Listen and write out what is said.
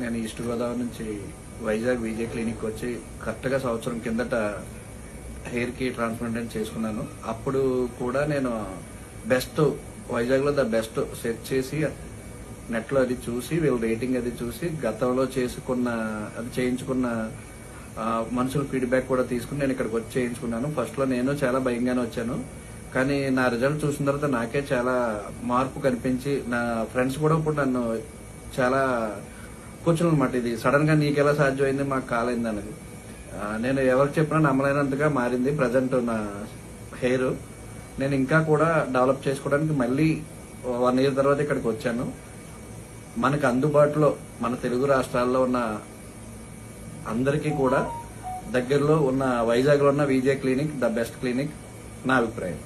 నేను ఈస్ట్ గోదావరి నుంచి వైజాగ్ విజయ్ క్లినిక్ వచ్చి కరెక్ట్గా సంవత్సరం కిందట హెయిర్కి ట్రాన్స్ప్లాంటేషన్ చేసుకున్నాను. అప్పుడు కూడా నేను బెస్ట్ వైజాగ్లో ద బెస్ట్ సెట్ చేసి నెట్లో అది చూసి వీళ్ళ రేటింగ్ అది చూసి గతంలో చేయించుకున్న మనుషుల ఫీడ్బ్యాక్ కూడా తీసుకుని నేను ఇక్కడికి వచ్చి చేయించుకున్నాను. ఫస్ట్లో నేను చాలా భయంగానే వచ్చాను, కానీ నా రిజల్ట్ చూసిన తర్వాత నాకే చాలా మార్పు కనిపించి నా ఫ్రెండ్స్ కూడా ఇప్పుడు నన్ను చాలా కూర్చుని అనమాట, ఇది సడన్ గా నీకెలా సాధ్యమైంది, మాకు కాలైంది అనేది. నేను ఎవరికి చెప్పినా నమ్మలేనంతగా మారింది ప్రజెంట్ నా హెయిర్. నేను ఇంకా కూడా డెవలప్ చేసుకోవడానికి మళ్ళీ 1 year తర్వాత ఇక్కడికి వచ్చాను. మనకు అందుబాటులో మన తెలుగు రాష్ట్రాల్లో ఉన్న అందరికీ కూడా దగ్గరలో ఉన్న వైజాగ్లో ఉన్న Vijay clinic the best clinic నా అభిప్రాయం.